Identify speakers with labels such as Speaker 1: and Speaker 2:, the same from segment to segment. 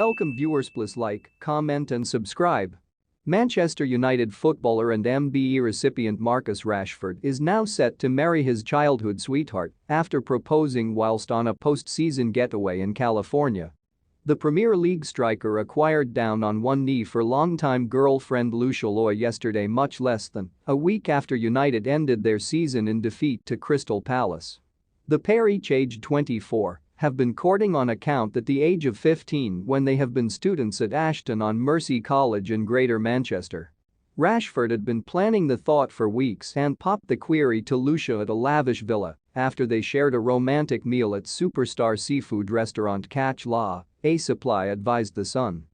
Speaker 1: Welcome viewers, please like, comment and subscribe. Manchester United footballer and MBE recipient Marcus Rashford is now set to marry his childhood sweetheart after proposing whilst on a post-season getaway in California. The Premier League striker acquired down on one knee for longtime girlfriend Lucia Loy yesterday, much less than a week after United ended their season in defeat to Crystal Palace. The pair, each aged 24, have been courting on account at the age of 15 when they have been students at Ashton-on-Mercy College in Greater Manchester. Rashford had been planning the thought for weeks and popped the query to Lucia at a lavish villa after they shared a romantic meal at superstar seafood restaurant Catch La, A Supply advised The Sun.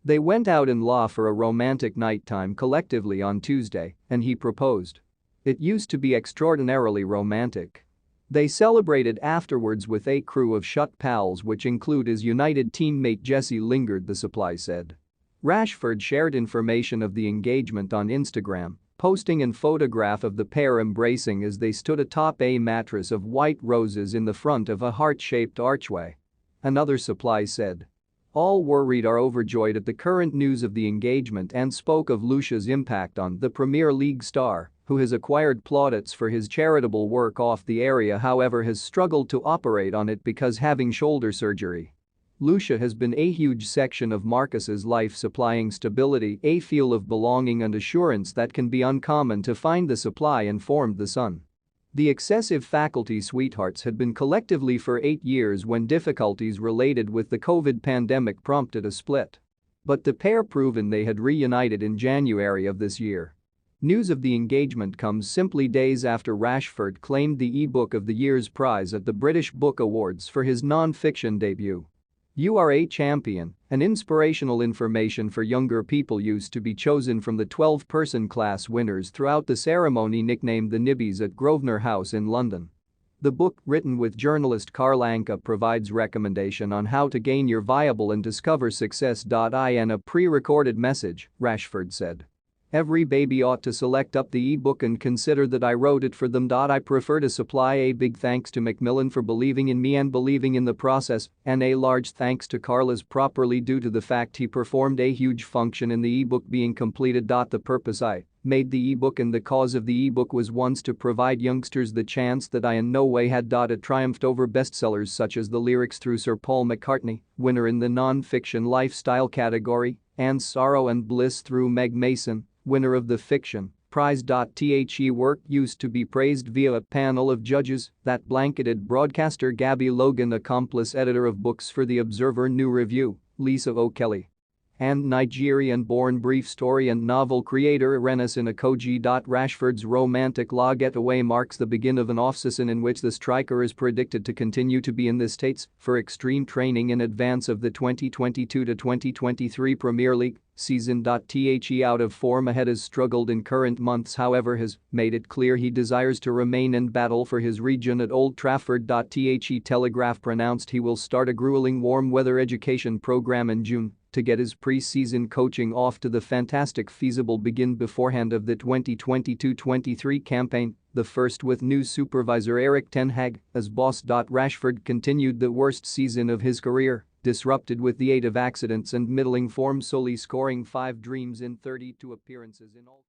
Speaker 1: They went out in law for a romantic nighttime collectively on Tuesday, and he proposed. It used to be extraordinarily romantic. They celebrated afterwards with a crew of shut pals, which include his United teammate Jesse Lingard, The Supply said. Rashford shared information of the engagement on Instagram, posting a photograph of the pair embracing as they stood atop a mattress of white roses in the front of a heart-shaped archway. Another Supply said. All worried are overjoyed at the current news of the engagement and spoke of Lucia's impact on the Premier League star, who has acquired plaudits for his charitable work off the area, however has struggled to operate on it because having shoulder surgery. Lucia has been a huge section of Marcus's life, supplying stability, a feel of belonging and assurance that can be uncommon to find, The Supply informed The Sun. The excessive faculty sweethearts had been collectively for 8 years when difficulties related with the COVID pandemic prompted a split. But the pair proven they had reunited in January of this year. News of the engagement comes simply days after Rashford claimed the e-book of the year's prize at the British Book Awards for his non-fiction debut. "You Are a Champion," an inspirational information for younger people, used to be chosen from the 12-person class winners throughout the ceremony, nicknamed the Nibbies, at Grosvenor House in London. The book, written with journalist Karl Anka, provides recommendation on how to gain your viable and discover success. In a pre-recorded message, Rashford said. Every baby ought to select up the e-book and consider that I wrote it for them. I prefer to supply a big thanks to Macmillan for believing in me and believing in the process, and a large thanks to Carlos properly due to the fact he performed a huge function in the e-book being completed. The purpose I made the e-book and the cause of the e-book was once to provide youngsters the chance that I in no way had. It triumphed over bestsellers such as The Lyrics through Sir Paul McCartney, winner in the non-fiction lifestyle category, and Sorrow and Bliss through Meg Mason, winner of the fiction prize. The work used to be praised via a panel of judges that blanketed broadcaster Gabby Logan, accomplice editor of books for The Observer New Review, Lisa O'Kelly, and Nigerian-born brief story and novel creator Irenas Inakoji. Rashford's romantic law getaway marks the begin of an off-season in which the striker is predicted to continue to be in the States for extreme training in advance of the 2022-2023 Premier League season. Out of form ahead, has struggled in current months, however has made it clear he desires to remain in battle for his region at Old Trafford. Telegraph pronounced he will start a grueling warm weather education program in June to get his pre-season coaching off to the fantastic feasible begin beforehand of the 2022-23 campaign, the first with new supervisor Erik ten Hag as boss. Rashford continued the worst season of his career, disrupted with the aid of accidents and middling form, solely scoring 5 dreams in 32 appearances in all.